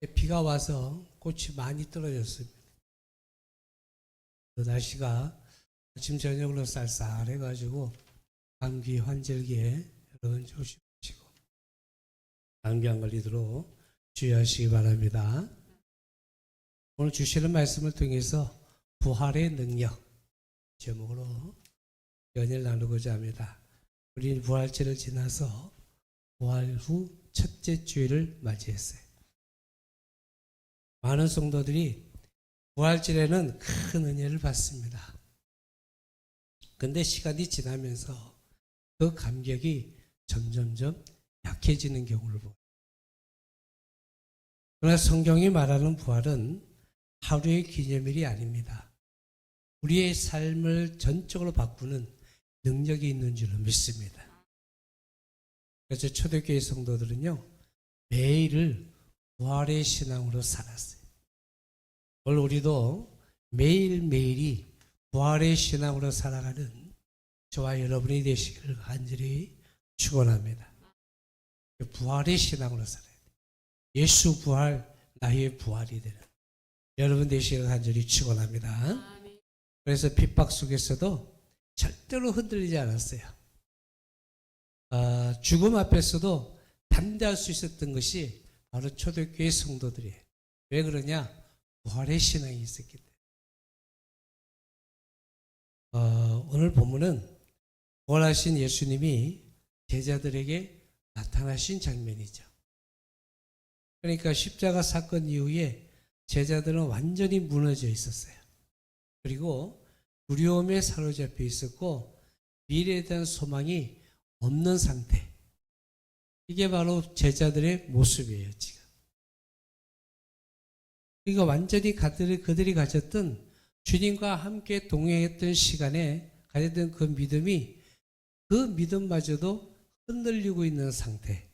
비가 와서 꽃이 많이 떨어졌습니다. 그 날씨가 아침 저녁으로 쌀쌀해가지고 감기 환절기에 여러분 조심하시고 감기 안 걸리도록 주의하시기 바랍니다. 오늘 주시는 말씀을 통해서 부활의 능력 제목으로 연일 나누고자 합니다. 우리는 부활절을 지나서 부활 후 첫째 주일을 맞이했어요. 많은 성도들이 부활절에는 큰 은혜를 받습니다. 근데 시간이 지나면서 그 감격이 점점점 약해지는 경우를 보여요. 그러나 성경이 말하는 부활은 하루의 기념일이 아닙니다. 우리의 삶을 전적으로 바꾸는 능력이 있는 줄로 믿습니다. 그래서 초대교회 성도들은요, 매일을 부활의 신앙으로 살았어요. 오늘 우리도 매일매일이 부활의 신앙으로 살아가는 저와 여러분이 되시기를 간절히 축원합니다. 부활의 신앙으로 살아야 돼요. 예수 부활, 나의 부활이 되는 여러분 되시기를 간절히 축원합니다. 그래서 핍박 속에서도 절대로 흔들리지 않았어요. 죽음 앞에서도 담대할 수 있었던 것이 바로 초대교회 성도들이에요. 왜 그러냐? 부활의 신앙이 있었기 때문에. 오늘 본문은 부활하신 예수님이 제자들에게 나타나신 장면이죠. 그러니까 십자가 사건 이후에 제자들은 완전히 무너져 있었어요. 그리고 두려움에 사로잡혀 있었고 미래에 대한 소망이 없는 상태. 이게 바로 제자들의 모습이에요, 지금. 그러니까 완전히 그들이 가졌던 주님과 함께 동행했던 시간에 가졌던 그 믿음이 그 믿음마저도 흔들리고 있는 상태.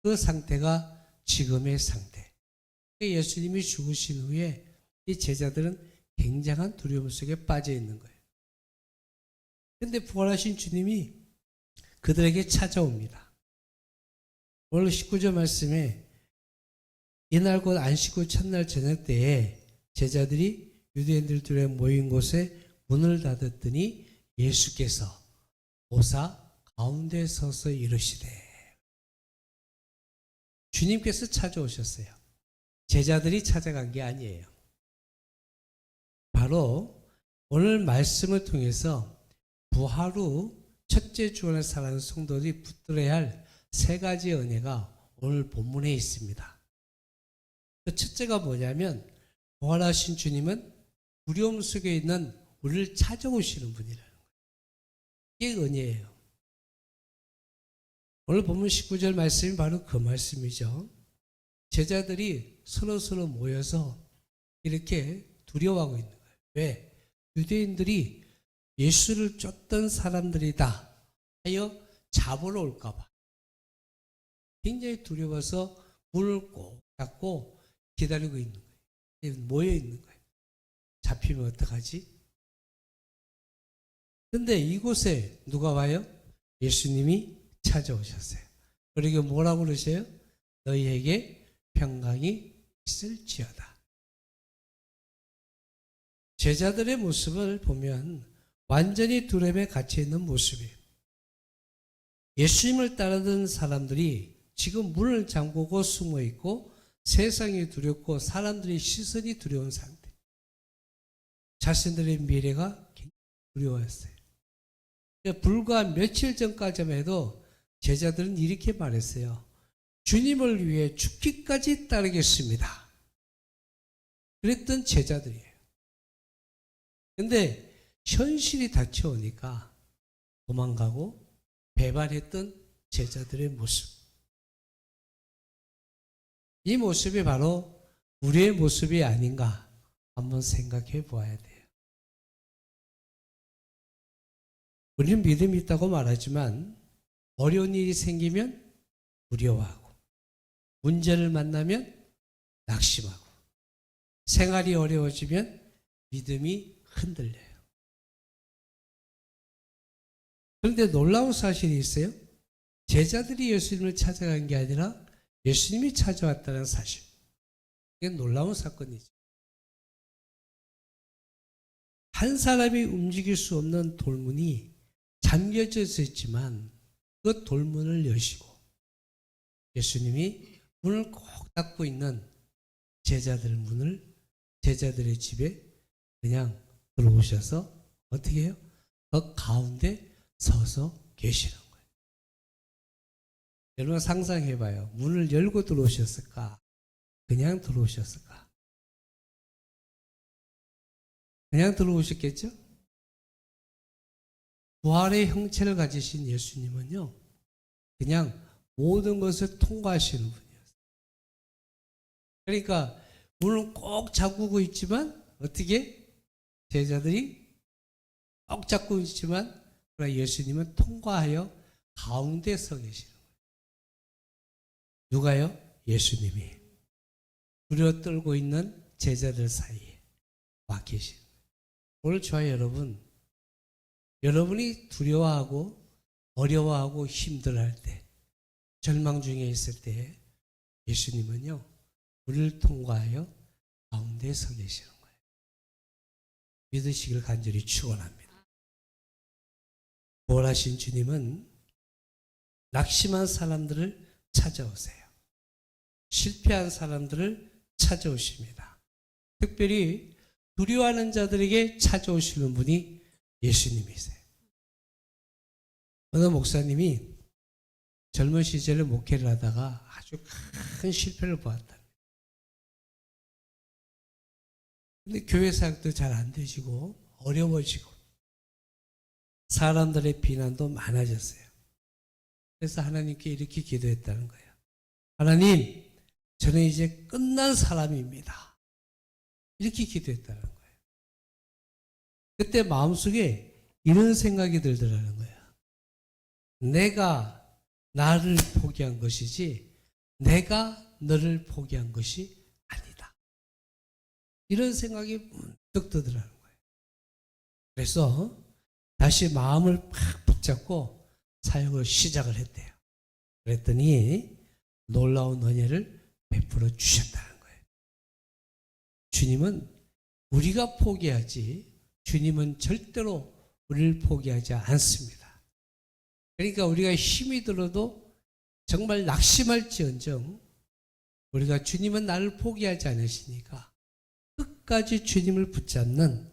그 상태가 지금의 상태. 예수님이 죽으신 후에 이 제자들은 굉장한 두려움 속에 빠져 있는 거예요. 그런데 부활하신 주님이 그들에게 찾아옵니다. 오늘 19절 말씀에 이날 곧 안식 후 첫날 저녁 때에 제자들이 유대인들 둘에 모인 곳에 문을 닫았더니 예수께서 오사 가운데 서서 이르시되. 주님께서 찾아오셨어요. 제자들이 찾아간 게 아니에요. 바로 오늘 말씀을 통해서 부활 후 첫째 주안을 살아가는 성도들이 붙들어야 할 세 가지 은혜가 오늘 본문에 있습니다. 그 첫째가 뭐냐면 부활하신 주님은 두려움 속에 있는 우리를 찾아오시는 분이라는 거예요. 이게 은혜예요. 오늘 본문 19절 말씀이 바로 그 말씀이죠. 제자들이 서로 모여서 이렇게 두려워하고 있는 거예요. 왜? 유대인들이 예수를 쫓던 사람들이다 하여 잡으러 올까 봐. 굉장히 두려워서 문을 꼭 닫고 기다리고 있는 거예요. 모여 있는 거예요. 잡히면 어떡하지? 근데 이곳에 누가 와요? 예수님이 찾아오셨어요. 그리고 뭐라고 그러세요? 너희에게 평강이 있을지어다. 제자들의 모습을 보면 완전히 두려움에 갇혀 있는 모습이에요. 예수님을 따르던 사람들이 지금 문을 잠그고 숨어 있고 세상이 두렵고 사람들의 시선이 두려운 상태. 자신들의 미래가 굉장히 두려워했어요. 불과 며칠 전까지만 해도 제자들은 이렇게 말했어요. 주님을 위해 죽기까지 따르겠습니다. 그랬던 제자들이에요. 그런데 현실이 닥쳐오니까 도망가고 배반했던 제자들의 모습. 이 모습이 바로 우리의 모습이 아닌가 한번 생각해 보아야 돼요. 우리는 믿음이 있다고 말하지만 어려운 일이 생기면 두려워하고 문제를 만나면 낙심하고 생활이 어려워지면 믿음이 흔들려요. 그런데 놀라운 사실이 있어요. 제자들이 예수님을 찾아간 게 아니라 예수님이 찾아왔다는 사실. 이게 놀라운 사건이죠. 한 사람이 움직일 수 없는 돌문이 잠겨져 있었지만 그 돌문을 여시고 예수님이 문을 꼭 닫고 있는 제자들의 집에 그냥 들어오셔서 어떻게 해요? 그 가운데 서서 계시는 거예요. 여러분 상상해봐요. 문을 열고 들어오셨을까? 그냥 들어오셨을까? 그냥 들어오셨겠죠? 부활의 형체를 가지신 예수님은요, 그냥 모든 것을 통과하시는 분이었어요. 그러니까 문을 꼭 잠그고 있지만 어떻게 제자들이 꼭 잡고 있지만 그러나 예수님은 통과하여 가운데 서 계시는 거예요. 누가요? 예수님이 두려워 떨고 있는 제자들 사이에 와 계시는 거예요. 오늘 저와 여러분이 두려워하고 어려워하고 힘들어할 때, 절망 중에 있을 때 예수님은요, 우리를 통과하여 가운데 서 계시는 거예요. 믿으시길 간절히 축원합니다. 부활하신 주님은 낙심한 사람들을 찾아오세요. 실패한 사람들을 찾아오십니다. 특별히 두려워하는 자들에게 찾아오시는 분이 예수님이세요. 어느 목사님이 젊은 시절에 목회를 하다가 아주 큰 실패를 보았다. 근데 교회 사역도 잘 안 되시고 어려워지고 사람들의 비난도 많아졌어요. 그래서 하나님께 이렇게 기도했다는 거예요. 하나님, 저는 이제 끝난 사람입니다. 이렇게 기도했다는 거예요. 그때 마음속에 이런 생각이 들더라는 거예요. 내가 나를 포기한 것이지 내가 너를 포기한 것이 아니다. 이런 생각이 문득 들더라는 거예요. 그래서 다시 마음을 팍 붙잡고 사역을 시작을 했대요. 그랬더니 놀라운 은혜를 베풀어 주셨다는 거예요. 주님은 우리가 포기하지 주님은 절대로 우리를 포기하지 않습니다. 그러니까 우리가 힘이 들어도 정말 낙심할지언정 우리가 주님은 나를 포기하지 않으시니까 끝까지 주님을 붙잡는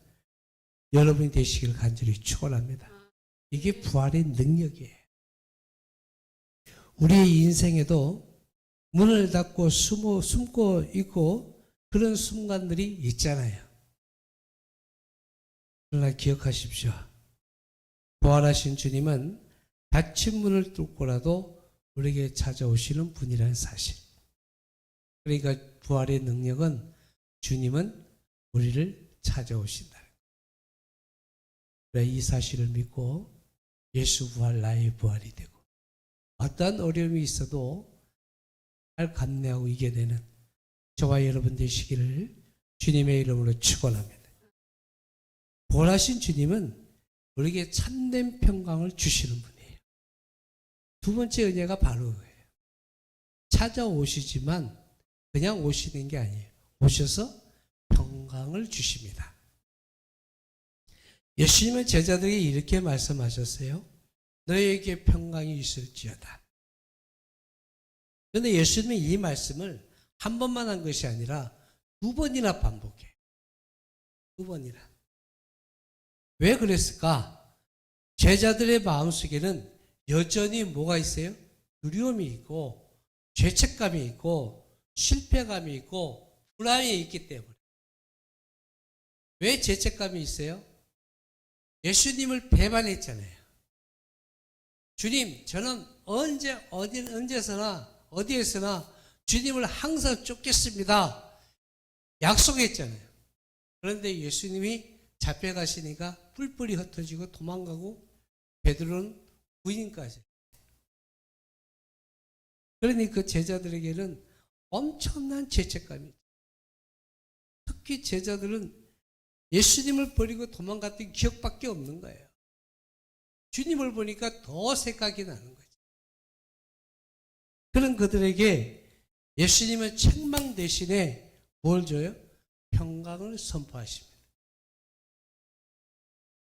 여러분이 되시길 간절히 축원합니다. 이게 부활의 능력이에요. 우리의 인생에도 문을 닫고 숨고 있고 그런 순간들이 있잖아요. 그러나 기억하십시오. 부활하신 주님은 닫힌 문을 뚫고라도 우리에게 찾아오시는 분이라는 사실. 그러니까 부활의 능력은 주님은 우리를 찾아오신다. 이 사실을 믿고 예수 부활 나의 부활이 되고 어떠한 어려움이 있어도 잘 감내하고 이겨내는 저와 여러분 되시기를 주님의 이름으로 축원합니다. 부활하신 주님은 우리에게 참된 평강을 주시는 분이에요. 두 번째 은혜가 바로 그거예요. 찾아오시지만 그냥 오시는 게 아니에요. 오셔서 평강을 주십니다. 예수님은 제자들에게 이렇게 말씀하셨어요. 너희에게 평강이 있을지어다. 그런데 예수님이 이 말씀을 한 번만 한 것이 아니라 두 번이나 반복해요. 두 번이나. 왜 그랬을까? 제자들의 마음속에는 여전히 뭐가 있어요? 두려움이 있고 죄책감이 있고 실패감이 있고 불안이 있기 때문에. 왜 죄책감이 있어요? 예수님을 배반했잖아요. 주님, 저는 언제서나 어디에서나 주님을 항상 쫓겠습니다. 약속했잖아요. 그런데 예수님이 잡혀가시니까 뿔뿔이 흩어지고 도망가고 베드로는 부인까지. 그러니 그 제자들에게는 엄청난 죄책감이 있어요. 특히 제자들은 예수님을 버리고 도망갔던 기억밖에 없는 거예요. 주님을 보니까 더 생각이 나는 거죠. 그런 그들에게 예수님의 책망 대신에 뭘 줘요? 평강을 선포하십니다.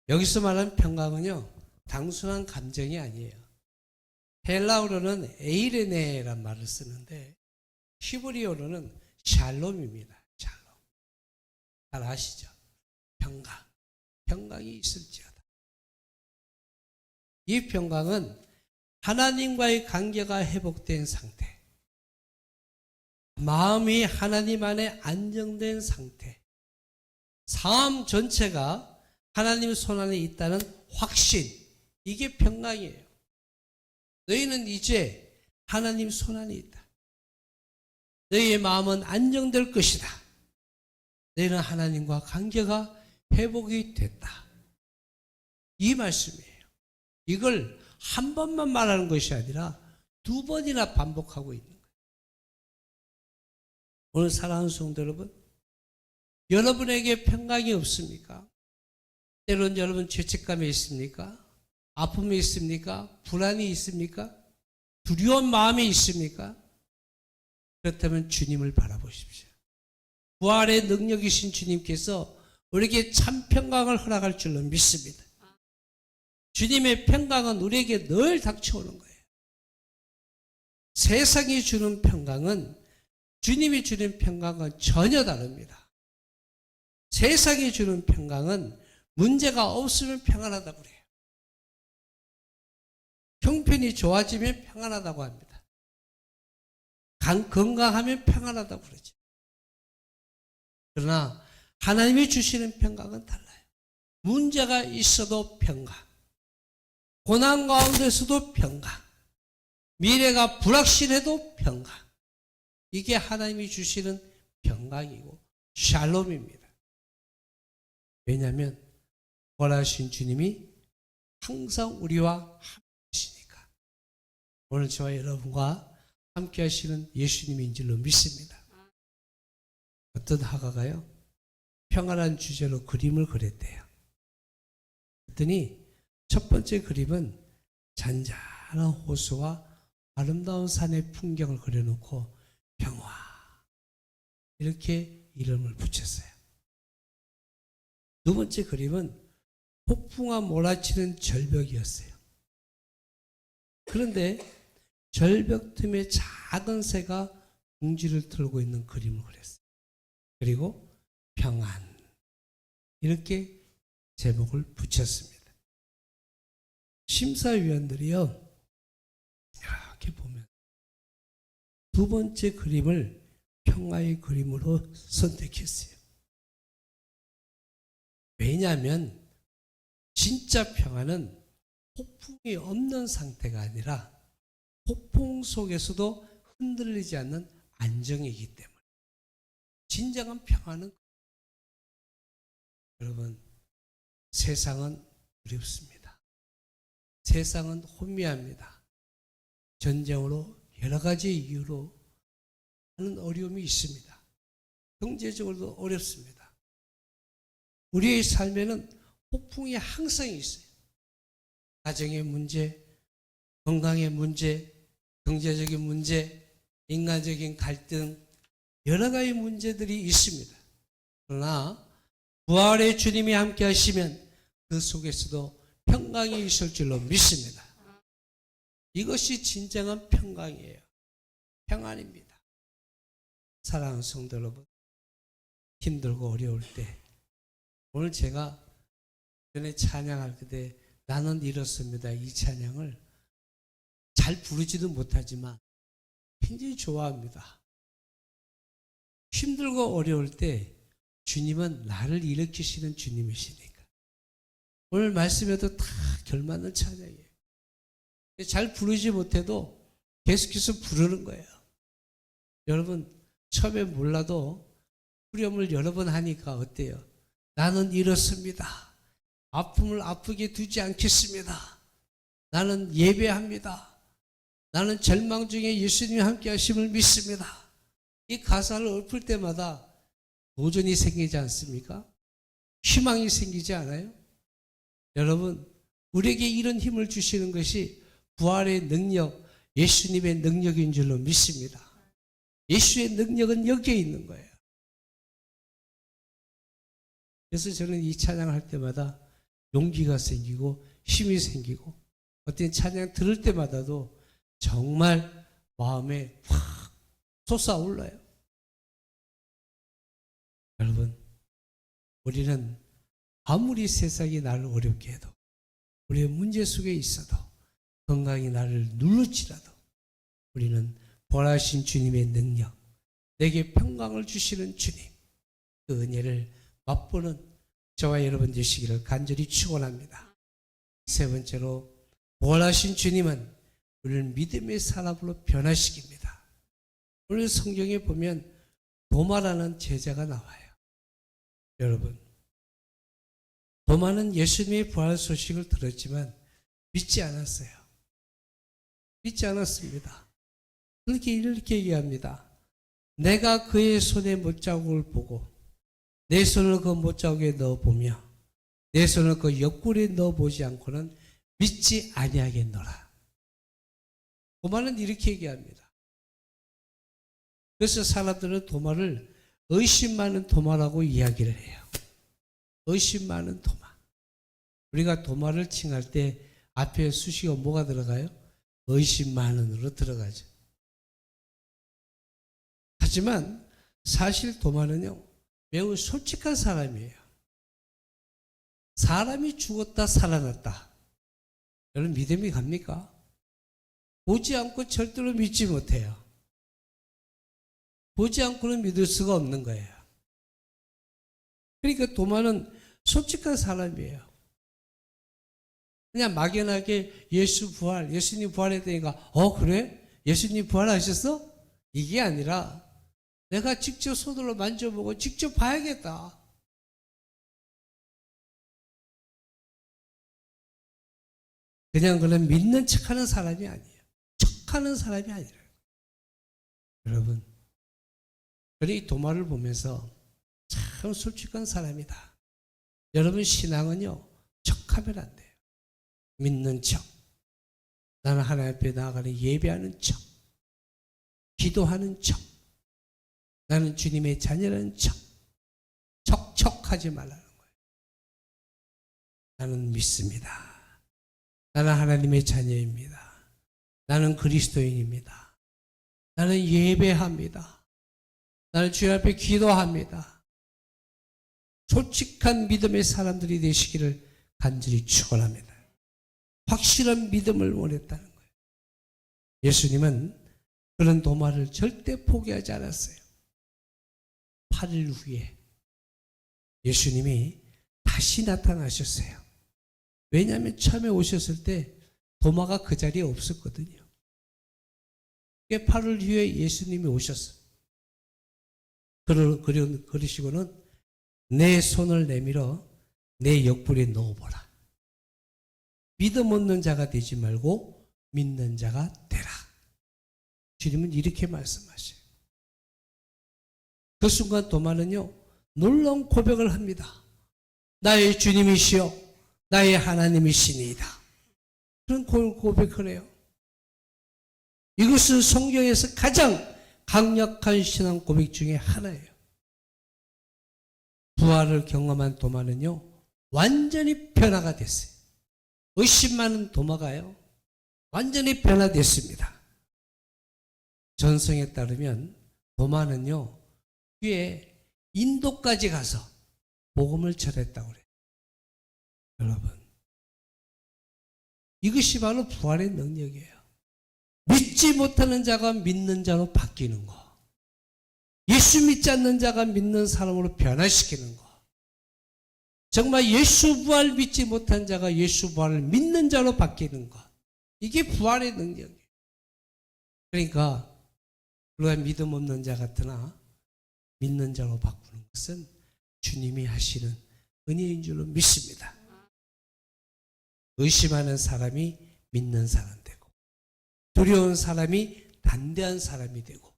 여기서 말하는 평강은요, 단순한 감정이 아니에요. 헬라어로는 에이레네란 말을 쓰는데 히브리어로는 샬롬입니다. 샬롬. 잘 아시죠? 평강. 평강이 있을지어다. 이 평강은 하나님과의 관계가 회복된 상태, 마음이 하나님 안에 안정된 상태, 삶 전체가 하나님 손 안에 있다는 확신, 이게 평강이에요. 너희는 이제 하나님 손 안에 있다. 너희의 마음은 안정될 것이다. 너희는 하나님과 관계가 회복이 됐다. 이 말씀이에요. 이걸 한 번만 말하는 것이 아니라 두 번이나 반복하고 있는 거예요. 오늘 사랑하는 성도 여러분, 여러분에게 평강이 없습니까? 때로는 여러분 죄책감이 있습니까? 아픔이 있습니까? 불안이 있습니까? 두려운 마음이 있습니까? 그렇다면 주님을 바라보십시오. 부활의 능력이신 주님께서 우리에게 참 평강을 허락할 줄로 믿습니다. 주님의 평강은 우리에게 늘 닥쳐오는 거예요. 세상이 주는 평강은 주님이 주는 평강은 전혀 다릅니다. 세상이 주는 평강은 문제가 없으면 평안하다고 그래요. 형편이 좋아지면 평안하다고 합니다. 건강하면 평안하다고 그러죠. 그러나 하나님이 주시는 평강은 달라요. 문제가 있어도 평강, 고난 가운데서도 평강, 미래가 불확실해도 평강. 이게 하나님이 주시는 평강이고 샬롬입니다. 왜냐하면 원하신 주님이 항상 우리와 함께 하시니까. 오늘 저와 여러분과 함께 하시는 예수님인 줄로 믿습니다. 어떤 화가가요, 평안한 주제로 그림을 그렸대요. 그랬더니 첫 번째 그림은 잔잔한 호수와 아름다운 산의 풍경을 그려놓고 평화, 이렇게 이름을 붙였어요. 두 번째 그림은 폭풍과 몰아치는 절벽이었어요. 그런데 절벽 틈에 작은 새가 둥지를 틀고 있는 그림을 그렸어요. 그리고 평안, 이렇게 제목을 붙였습니다. 심사위원들이요, 이렇게 보면 두 번째 그림을 평화의 그림으로 선택했어요. 왜냐하면 진짜 평화는 폭풍이 없는 상태가 아니라 폭풍 속에서도 흔들리지 않는 안정이기 때문에. 진정한 평화는, 여러분, 세상은 두렵습니다. 세상은 혼미합니다. 전쟁으로 여러 가지 이유로 하는 어려움이 있습니다. 경제적으로도 어렵습니다. 우리의 삶에는 폭풍이 항상 있어요. 가정의 문제, 건강의 문제, 경제적인 문제, 인간적인 갈등, 여러 가지 문제들이 있습니다. 그러나 부활의 주님이 함께 하시면 그 속에서도 평강이 있을 줄로 믿습니다. 이것이 진정한 평강이에요. 평안입니다. 사랑하는 성도 여러분, 힘들고 어려울 때, 오늘 제가 전에 찬양할 때 나는 이렇습니다, 이 찬양을 잘 부르지도 못하지만 굉장히 좋아합니다. 힘들고 어려울 때 주님은 나를 일으키시는 주님이시니까. 오늘 말씀에도 다 결맞는 찬양이에요. 잘 부르지 못해도 계속해서 부르는 거예요. 여러분, 처음에 몰라도 후렴을 여러 번 하니까 어때요? 나는 이렇습니다. 아픔을 아프게 두지 않겠습니다. 나는 예배합니다. 나는 절망 중에 예수님이 함께 하심을 믿습니다. 이 가사를 읊을 때마다 도전이 생기지 않습니까? 희망이 생기지 않아요? 여러분, 우리에게 이런 힘을 주시는 것이 부활의 능력, 예수님의 능력인 줄로 믿습니다. 예수의 능력은 여기에 있는 거예요. 그래서 저는 이 찬양을 할 때마다 용기가 생기고 힘이 생기고 어떤 찬양 들을 때마다도 정말 마음에 확 솟아올라요. 여러분, 우리는 아무리 세상이 나를 어렵게 해도, 우리의 문제 속에 있어도, 건강이 나를 눌러치라도 우리는 보라신 주님의 능력, 내게 평강을 주시는 주님, 그 은혜를 맛보는 저와 여러분 되시기를 간절히 축원합니다. 세 번째로, 보라신 주님은 우리를 믿음의 사람으로 변화시킵니다. 오늘 성경에 보면 도마라는 제자가 나와요. 여러분, 도마는 예수님의 부활 소식을 들었지만 믿지 않았어요. 믿지 않았습니다. 이렇게 얘기합니다. 내가 그의 손에 못자국을 보고 내 손을 그 못자국에 넣어보며 내 손을 그 옆구리에 넣어보지 않고는 믿지 아니하겠노라. 도마는 이렇게 얘기합니다. 그래서 사람들은 도마를 의심 많은 도마라고 이야기를 해요. 의심 많은 도마. 우리가 도마를 칭할 때 앞에 수식어 뭐가 들어가요? 의심 많은으로 들어가죠. 하지만 사실 도마는요, 매우 솔직한 사람이에요. 사람이 죽었다 살아났다. 여러분 믿음이 갑니까? 보지 않고 절대로 믿지 못해요. 보지 않고는 믿을 수가 없는 거예요. 그러니까 도마는 솔직한 사람이에요. 그냥 막연하게 예수 부활, 예수님 부활했다니까 그래? 예수님 부활하셨어? 이게 아니라 내가 직접 손으로 만져보고 직접 봐야겠다. 그냥 그런 믿는 척하는 사람이 아니에요. 척하는 사람이 아니라. 여러분, 이 도마를 보면서 참 솔직한 사람이다. 여러분 신앙은요, 척하면 안 돼요. 믿는 척, 나는 하나님 앞에 나아가는 예배하는 척, 기도하는 척, 나는 주님의 자녀라는 척, 척척하지 말라는 거예요. 나는 믿습니다. 나는 하나님의 자녀입니다. 나는 그리스도인입니다. 나는 예배합니다. 나는 주님 앞에 기도합니다. 솔직한 믿음의 사람들이 되시기를 간절히 축원합니다. 확실한 믿음을 원했다는 거예요. 예수님은 그런 도마를 절대 포기하지 않았어요. 8일 후에 예수님이 다시 나타나셨어요. 왜냐하면 처음에 오셨을 때 도마가 그 자리에 없었거든요. 8일 후에 예수님이 오셨어요. 그러시고는 내 손을 내밀어 내 옆구리에 넣어보라. 믿음 없는 자가 되지 말고 믿는 자가 되라. 주님은 이렇게 말씀하셔요. 그 순간 도마는요, 놀라운 고백을 합니다. 나의 주님이시여 나의 하나님이시니이다. 그런 고백을 해요. 이것은 성경에서 가장 강력한 신앙 고백 중에 하나예요. 부활을 경험한 도마는요, 완전히 변화가 됐어요. 의심 많은 도마가요, 완전히 변화됐습니다. 전성에 따르면 도마는요, 뒤에 인도까지 가서 복음을 전했다고 그래요. 여러분, 이것이 바로 부활의 능력이에요. 믿지 못하는 자가 믿는 자로 바뀌는 거, 예수 믿지 않는 자가 믿는 사람으로 변화시키는 거, 정말 예수 부활 믿지 못한 자가 예수 부활을 믿는 자로 바뀌는 것, 이게 부활의 능력이에요. 그러니까 우리가 믿음 없는 자 같으나 믿는 자로 바꾸는 것은 주님이 하시는 은혜인 줄로 믿습니다. 의심하는 사람이 믿는 사람 되고, 두려운 사람이 담대한 사람이 되고,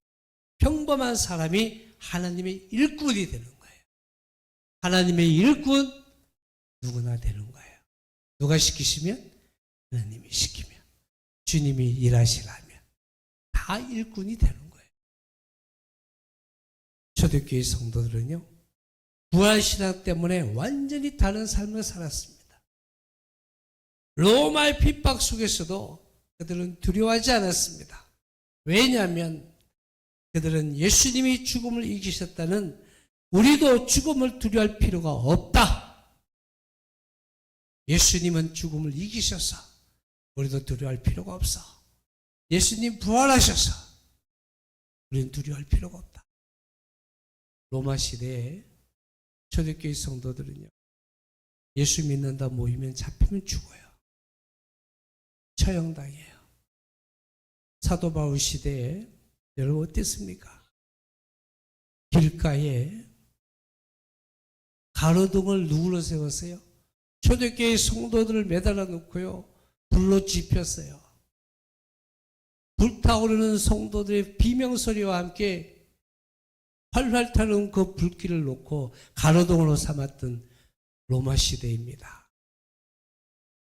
평범한 사람이 하나님의 일꾼이 되는 거예요. 하나님의 일꾼 누구나 되는 거예요. 누가 시키시면? 하나님이 시키면, 주님이 일하시라면 다 일꾼이 되는 거예요. 초대교회 성도들은요, 부활신앙 때문에 완전히 다른 삶을 살았습니다. 로마의 핍박 속에서도 그들은 두려워하지 않았습니다. 왜냐하면 그들은 예수님이 죽음을 이기셨다는, 우리도 죽음을 두려워할 필요가 없다. 예수님은 죽음을 이기셔서 우리도 두려워할 필요가 없어. 예수님 부활하셔서 우리는 두려워할 필요가 없다. 로마 시대에 초대교회 성도들은요, 예수 믿는다 모이면 잡히면 죽어요. 처형당해요. 사도 바울 시대에 여러분 어땠습니까? 길가에 가로등을 누구로 세웠어요? 초대교회 성도들을 매달아 놓고요, 불로 지폈어요. 불타오르는 성도들의 비명소리와 함께 활활 타는 그 불길을 놓고 가로등으로 삼았던 로마 시대입니다.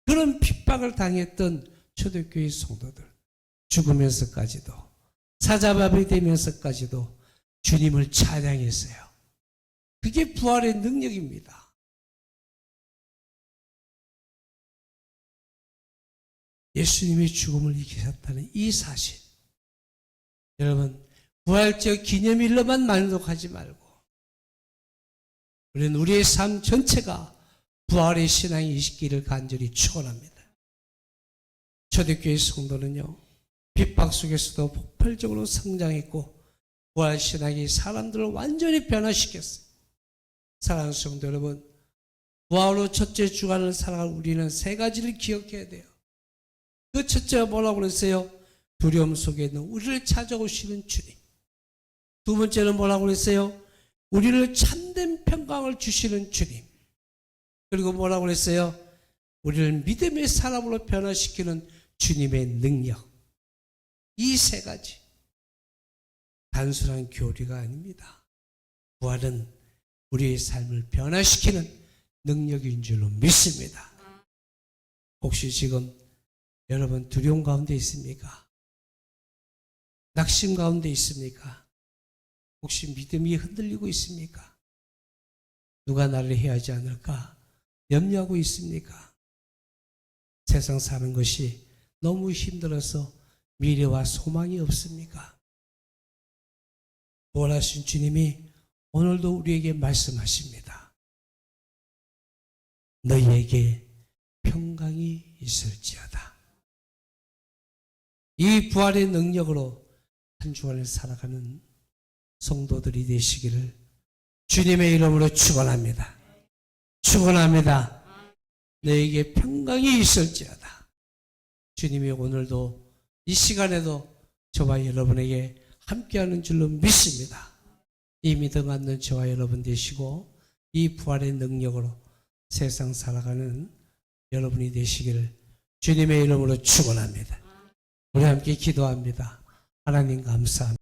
그런 핍박을 당했던 초대교회 성도들, 죽으면서까지도, 사자밥이 되면서까지도 주님을 찬양했어요. 그게 부활의 능력입니다. 예수님이 죽음을 이기셨다는 이 사실, 여러분 부활절 기념일로만 만족하지 말고 우리는 우리의 삶 전체가 부활의 신앙이 있기를 간절히 축원합니다. 초대교회 성도는요, 핍박 속에서도 폭발적으로 성장했고 부활 신앙이 사람들을 완전히 변화시켰어요. 사랑하는 성도 여러분, 부활로 첫째 주간을 살아갈 우리는 세 가지를 기억해야 돼요. 그 첫째가 뭐라고 그랬어요? 두려움 속에 있는 우리를 찾아오시는 주님. 두 번째는 뭐라고 그랬어요? 우리를 참된 평강을 주시는 주님. 그리고 뭐라고 그랬어요? 우리를 믿음의 사람으로 변화시키는 주님의 능력. 이 세 가지, 단순한 교리가 아닙니다. 부활은 우리의 삶을 변화시키는 능력인 줄로 믿습니다. 혹시 지금 여러분 두려움 가운데 있습니까? 낙심 가운데 있습니까? 혹시 믿음이 흔들리고 있습니까? 누가 나를 해하지 않을까 염려하고 있습니까? 세상 사는 것이 너무 힘들어서 미래와 소망이 없습니까? 부활하신 주님이 오늘도 우리에게 말씀하십니다. 너희에게 평강이 있을지어다. 이 부활의 능력으로 한 주간을 살아가는 성도들이 되시기를 주님의 이름으로 축원합니다. 축원합니다. 너에게 평강이 있을지어다. 주님이 오늘도 이 시간에도 저와 여러분에게 함께하는 줄로 믿습니다. 이 믿음 갖는 저와 여러분 되시고 이 부활의 능력으로 세상 살아가는 여러분이 되시기를 주님의 이름으로 축원합니다. 우리 함께 기도합니다. 하나님 감사합니다.